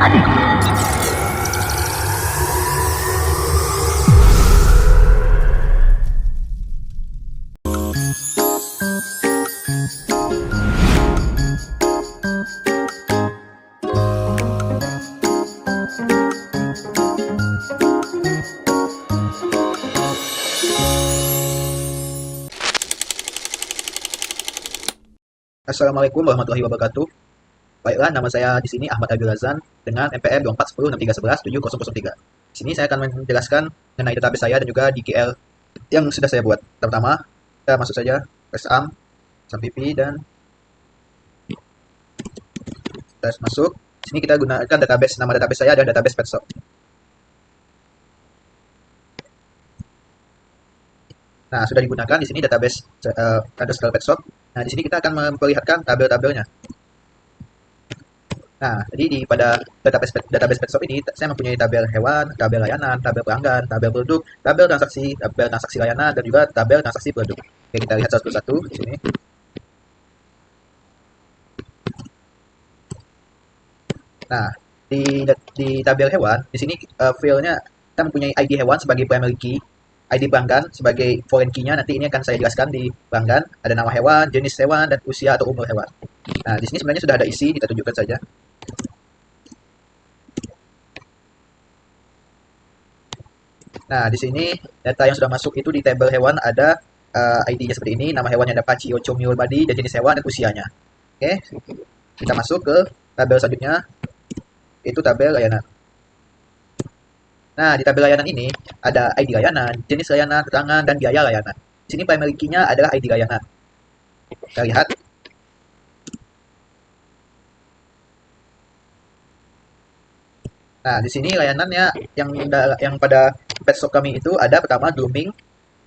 Assalamualaikum warahmatullahi wabarakatuh. Baiklah, nama saya di sini Ahmad Abil Razan dengan NPM 241063117003. Di sini saya akan menjelaskan mengenai database saya dan juga DKL yang sudah saya buat. Pertama, kita masuk saja SAM, SAMPP, dan kita masuk. Di sini kita gunakan database. Nama database saya adalah database PetShop. Nah, sudah digunakan di sini database underscore PetShop. Nah, di sini kita akan memperlihatkan tabel-tabelnya. Nah, jadi pada database PetShop ini saya mempunyai tabel hewan, tabel layanan, tabel pelanggan, tabel produk, tabel transaksi layanan, dan juga tabel transaksi produk. Oke, kita lihat satu persatu di sini. Nah, di tabel hewan, di sini filenya kita mempunyai ID hewan sebagai primary key, ID pelanggan sebagai foreign key-nya. Nanti ini akan saya jelaskan di pelanggan. Ada nama hewan, jenis hewan, dan usia atau umur hewan. Nah, di sini sebenarnya sudah ada isi, kita tunjukkan saja. Nah, di sini data yang sudah masuk itu di tabel hewan ada ID-nya seperti ini, nama hewannya ada Pachi Ocho Mule Body, dan jenis hewan dan usianya. Oke, kita masuk ke tabel selanjutnya, itu tabel layanan. Nah, di tabel layanan ini ada ID layanan, jenis layanan, keterangan, dan biaya layanan. Di sini primary key-nya adalah ID layanan. Kita lihat. Nah, di sini layanannya yang pada petshop kami itu ada pertama grooming,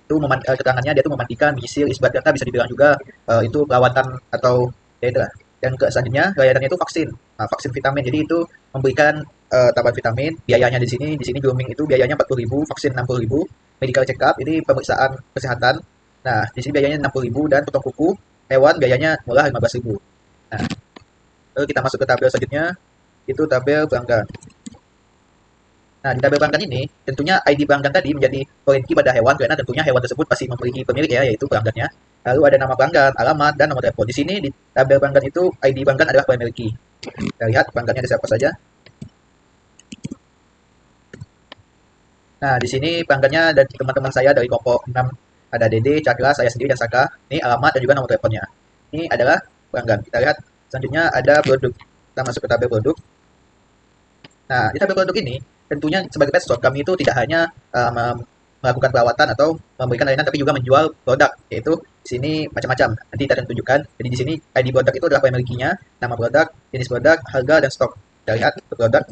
itu keterangannya dia itu memandikan, menyisir, isbat kata bisa dibilang juga itu perawatan atau ya itulah. Dan ke selanjutnya layanannya itu vaksin, vaksin vitamin. Jadi itu memberikan tambahan vitamin. Biayanya di sini grooming itu biayanya 40.000, vaksin 60.000, medical check up ini pemeriksaan kesehatan. Nah, di sini biayanya 60.000 dan potong kuku hewan biayanya murah 15.000. Nah, lalu kita masuk ke tabel selanjutnya, itu tabel pelanggan. Nah, di tabel pelanggan ini, tentunya ID pelanggan tadi menjadi foreign key pada hewan, karena tentunya hewan tersebut pasti memiliki pemilik ya, yaitu pelanggannya. Lalu ada nama pelanggan, alamat, dan nomor telepon. Di sini, di tabel pelanggan itu, ID pelanggan adalah primary key. Kita lihat pelanggannya ada siapa saja. Nah, di sini pelanggannya dan teman-teman saya dari kelompok 6. Ada Dede, Cakra, saya sendiri, dan Saka. Ini alamat dan juga nomor teleponnya. Ini adalah pelanggan. Kita lihat, selanjutnya ada produk. Kita masuk ke tabel produk. Nah, di tabel produk ini, tentunya sebagai pet shop, kami itu tidak hanya melakukan perawatan atau memberikan layanan, tapi juga menjual produk, yaitu di sini macam-macam. Nanti kita akan tunjukkan. Jadi di sini ID produk itu adalah primary key-nya, nama produk, jenis produk, harga, dan stok. Kita lihat produk.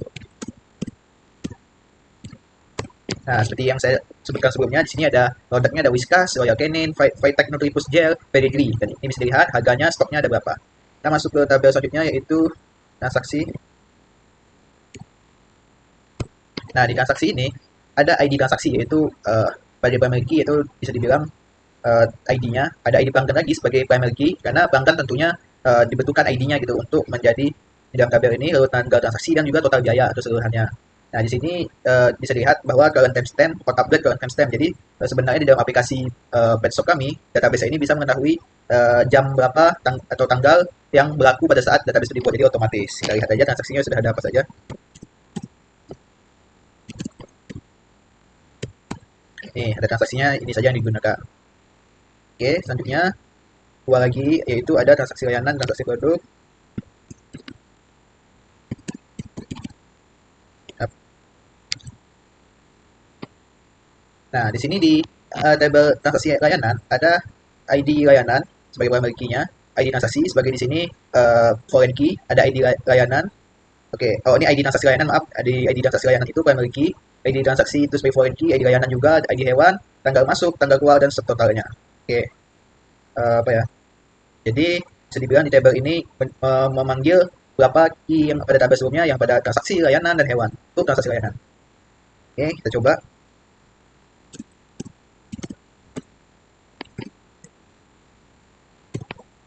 Nah, seperti yang saya sebutkan sebelumnya, di sini ada produknya, ada Whiskas, Royal Canin, Vitec Nutribus Gel, Pedigree. Dan ini bisa dilihat harganya, stoknya ada berapa. Kita masuk ke tabel selanjutnya, yaitu transaksi. Nah, di transaksi ini ada ID transaksi, yaitu pada primary key, itu bisa dibilang ID-nya. Ada ID pelanggan lagi sebagai primary key, karena pelanggan tentunya dibentukkan ID-nya gitu untuk menjadi di dalam tabel ini, lalu tanggal transaksi dan juga total biaya keseluruhannya. Nah, di sini bisa dilihat bahwa current timestamp, hot update current timestamp. Jadi sebenarnya di dalam aplikasi petshop kami, database ini bisa mengetahui jam berapa atau tanggal yang berlaku pada saat database dibuat. Jadi otomatis. Kita lihat aja transaksinya sudah ada apa saja. Nih, ada transaksinya, ini saja yang digunakan. Oke, selanjutnya dua lagi, yaitu ada transaksi layanan, transaksi produk. Nah, di sini di tabel transaksi layanan ada ID layanan sebagai primary key-nya, ID transaksi sebagai di sini foreign key, ada ID layanan. Oke, oh ini ID transaksi layanan, maaf, ID transaksi layanan itu primary key, ID transaksi itu sebagai foreign key, ID layanan juga, ID hewan, tanggal masuk, tanggal keluar, dan stok totalnya. Oke, apa ya? Jadi bisa dibilang di tabel ini memanggil berapa key yang pada tabel sebelumnya yang pada transaksi layanan dan hewan. Itu transaksi layanan. Oke, kita coba.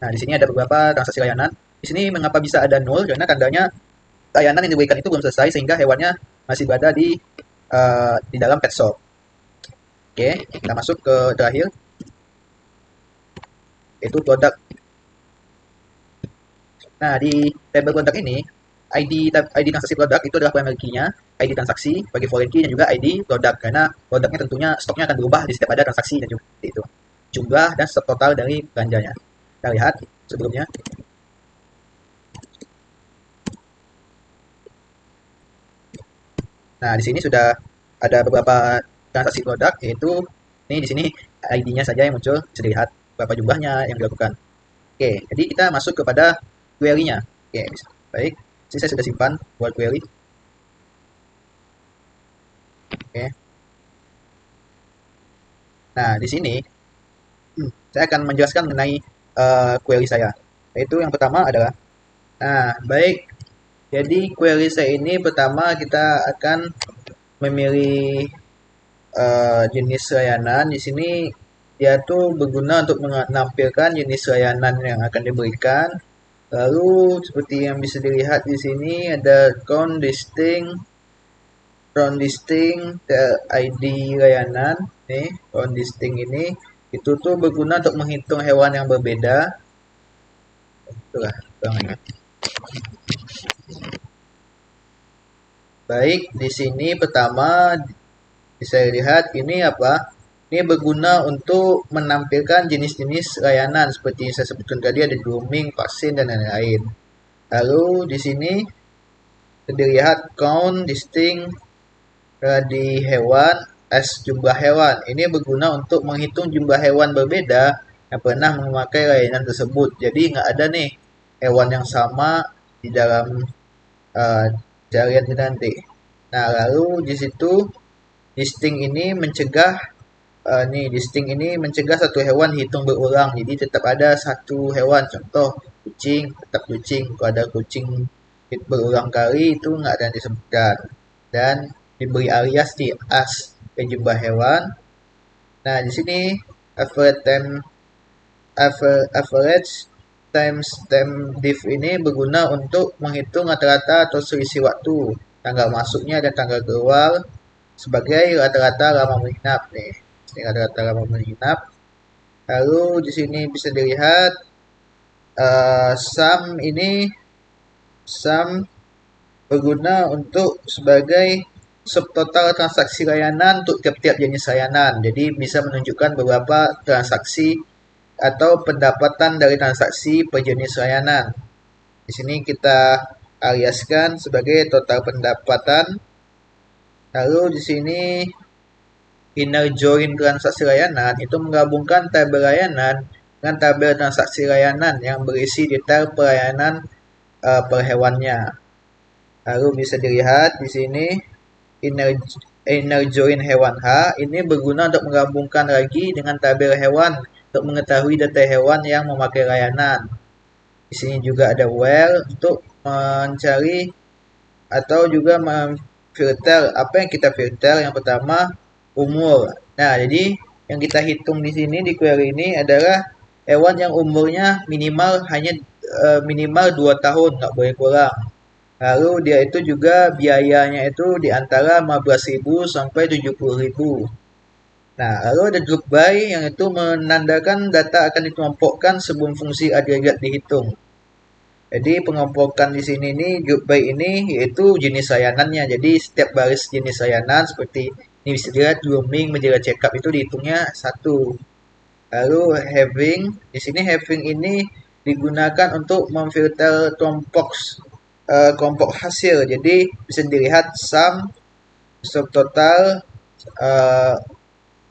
Nah, di sini ada beberapa transaksi layanan. Di sini mengapa bisa ada nol? Karena tandanya layanan yang diberikan itu belum selesai sehingga hewannya masih berada di dalam pet shop. Oke, kita masuk ke terakhir, yaitu produk. Nah, di tabel produk ini, ID transaksi produk itu adalah primary key-nya, ID transaksi bagi foreign key, dan juga ID produk. Karena produknya tentunya stoknya akan berubah di setiap ada transaksi dan juga itu. Jumlah dan stok total dari belanjanya. Kita lihat sebelumnya. Nah, di sini sudah ada beberapa transaksi produk, yaitu ini di sini ID-nya saja yang muncul, bisa dilihat berapa jumlahnya yang dilakukan. Oke, jadi kita masuk kepada query-nya. Oke, baik. Jadi saya sudah simpan buat query. Oke. Nah, di sini saya akan menjelaskan mengenai query saya. Yaitu yang pertama adalah, nah, baik. Jadi query saya ini pertama kita akan memilih jenis layanan. Di sini dia tuh berguna untuk menampilkan jenis layanan yang akan diberikan. Lalu seperti yang bisa dilihat di sini ada count listing ID layanan. Nih, count listing ini itu tuh berguna untuk menghitung hewan yang berbeda. Itulah banget. Baik, di sini pertama bisa lihat ini apa? Ini berguna untuk menampilkan jenis-jenis layanan seperti yang saya sebutkan tadi, ada grooming, vaksin, dan lain-lain. Lalu di sini terlihat count listing di hewan as jumlah hewan. Ini berguna untuk menghitung jumlah hewan berbeda yang pernah memakai layanan tersebut. Jadi nggak ada nih hewan yang sama di dalam uh, carian kita nanti. Nah, lalu di situ listing ini mencegah satu hewan hitung berulang. Jadi tetap ada satu hewan. Contoh kucing, tetap kucing. Kalau ada kucing berulang kali itu nggak ada yang disebutkan. Dan diberi alias di as ke jumlah hewan. Nah, di sini average time average timestamp diff ini berguna untuk menghitung rata-rata atau selisih waktu tanggal masuknya dan tanggal keluar sebagai rata-rata lama menginap nih. Ini rata-rata lama menginap. Lalu di sini bisa dilihat sum berguna untuk sebagai subtotal transaksi layanan untuk tiap-tiap jenis layanan. Jadi bisa menunjukkan beberapa transaksi atau pendapatan dari transaksi per jenis layanan. Di sini kita aliaskan sebagai total pendapatan. Lalu di sini inner join transaksi layanan itu menggabungkan tabel layanan dengan tabel transaksi layanan yang berisi detail pelayanan per hewannya. Lalu bisa dilihat di sini inner join hewan H ini berguna untuk menggabungkan lagi dengan tabel hewan untuk mengetahui data hewan yang memakai layanan. Di sini juga ada where untuk mencari atau juga memfilter. Apa yang kita filter? Yang pertama umur. Nah, jadi yang kita hitung di sini di query ini adalah hewan yang umurnya minimal 2 tahun, nggak boleh kurang. Lalu dia itu juga biayanya itu di antara 15.000 sampai 70.000. Nah, lalu ada group by yang itu menandakan data akan dikelompokkan sebelum fungsi agregat dihitung. Jadi pengelompokan di sini nih group by ini yaitu jenis layanannya. Jadi setiap baris jenis layanan seperti ini bisa dilihat grooming, menjaga check up itu dihitungnya satu. Lalu having ini digunakan untuk memfilter kelompok hasil. Jadi bisa dilihat sum subtotal uh,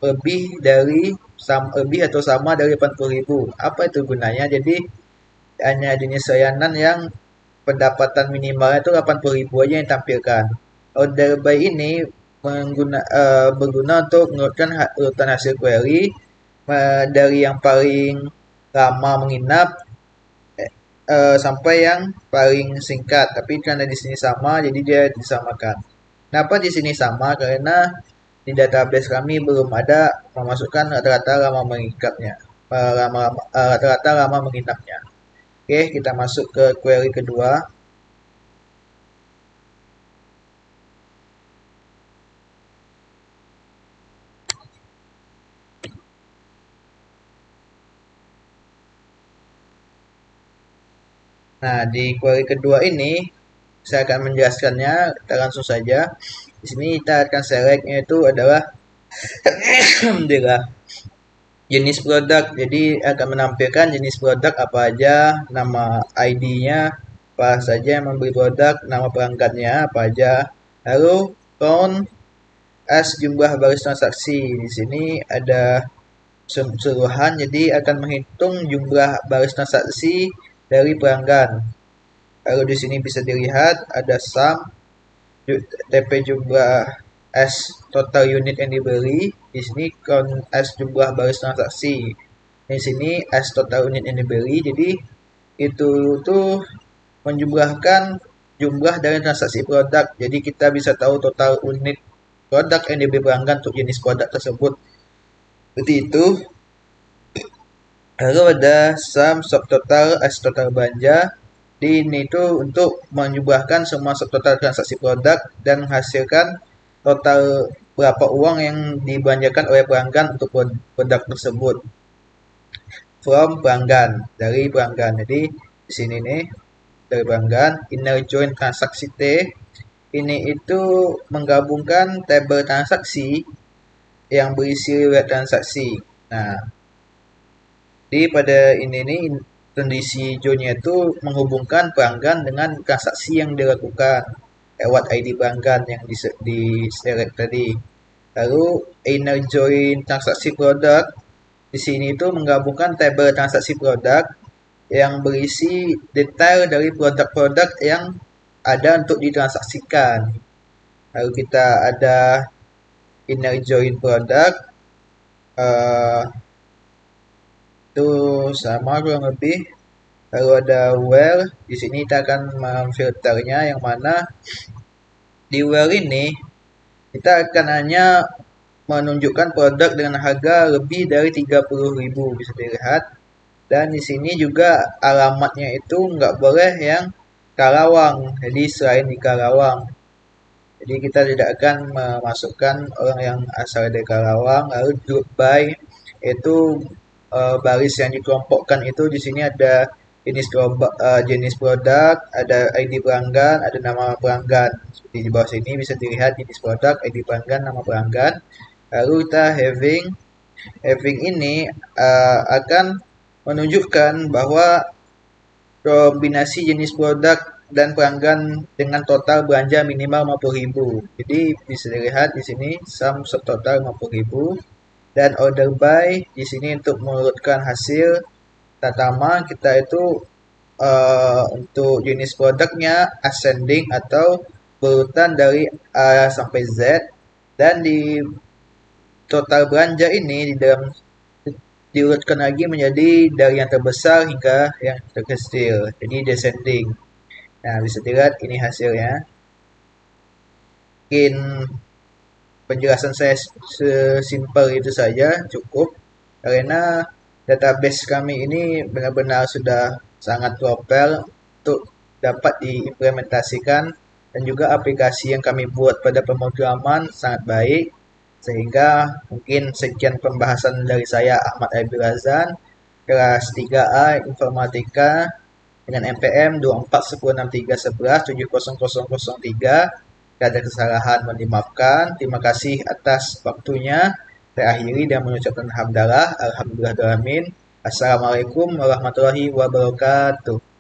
lebih atau sama dari 80.000. Apa itu gunanya? Jadi hanya jenis layanan yang pendapatan minimalnya itu 80.000 aja yang tampilkan. Order by ini berguna untuk mengurutkan urutan hasil query dari yang paling lama menginap sampai yang paling singkat. Tapi karena di sini sama, jadi dia disamakan. Kenapa di sini sama? Karena di database kami belum ada memasukkan rata-rata lama menginapnya. Rata-rata lama menginapnya. Oke, kita masuk ke query kedua. Nah, di query kedua ini saya akan menjelaskannya. Kita langsung saja. Di sini kita akan selectnya itu adalah alhamdulillah jenis produk. Jadi akan menampilkan jenis produk apa aja, nama ID-nya apa saja yang membeli produk, nama pelanggannya apa aja. Lalu count as jumlah baris transaksi. Di sini ada keseluruhan, jadi akan menghitung jumlah baris transaksi dari pelanggan. Lalu di sini bisa dilihat ada sum TP jumlah as total unit yang dibeli. Di sini count as jumlah baris transaksi. Di sini as total unit yang dibeli. Jadi itu tuh menjumlahkan jumlah dari transaksi produk. Jadi kita bisa tahu total unit produk yang dibeli pelanggan untuk jenis produk tersebut. Seperti itu. Lalu ada sum subtotal as total belanja. Di ini itu untuk menjumlahkan semua subtotal transaksi produk dan menghasilkan total berapa uang yang dibelanjakan oleh pelanggan untuk produk tersebut. From pelanggan, dari pelanggan. Jadi di sini nih dari pelanggan, inner join transaksi T ini itu menggabungkan tabel transaksi yang berisi riwayat transaksi. Nah, di pada ini nih kondisi joinnya itu menghubungkan pelanggan dengan transaksi yang dilakukan lewat ID pelanggan yang di select tadi. Lalu inner join transaksi produk di sini itu menggabungkan tabel transaksi produk yang berisi detail dari produk-produk yang ada untuk ditransaksikan. Lalu kita ada inner join produk uh, itu sama kurang lebih. Lalu ada where, di sini kita akan memfilternya yang mana di where ini kita akan hanya menunjukkan produk dengan harga lebih dari 30.000 bisa dilihat. Dan di sini juga alamatnya itu nggak boleh yang Karawang. Jadi selain di Karawang. Jadi kita tidak akan memasukkan orang yang asal dari Karawang. Lalu group by itu baris yang dikelompokkan itu di sini ada jenis produk, ada ID pelanggan, ada nama pelanggan. Seperti di bawah sini bisa dilihat jenis produk, ID pelanggan, nama pelanggan. Lalu kita having ini akan menunjukkan bahwa kombinasi jenis produk dan pelanggan dengan total belanja minimal 50.000. Jadi bisa dilihat di sini sum subtotal 50.000 dan order by di sini untuk mengurutkan hasil. Pertama kita itu untuk jenis produknya ascending atau berurutan dari A sampai Z, dan di total belanja ini di dalam diurutkan lagi menjadi dari yang terbesar hingga yang terkecil, jadi descending. Nah, bisa dilihat ini hasilnya. Mungkin penjelasan saya sesimpel itu saja, cukup. Karena database kami ini benar-benar sudah sangat proper untuk dapat diimplementasikan, dan juga aplikasi yang kami buat pada pemrograman sangat baik. Sehingga mungkin sekian pembahasan dari saya, Ahmad Aibil Razan, kelas 3A Informatika dengan NPM 24106311700003. Jika ada kesalahan mohon dimaafkan. Terima kasih atas waktunya. Saya akhiri dan mengucapkan hamdalah. Alhamdulillahirrahmanirrahim. Assalamualaikum warahmatullahi wabarakatuh.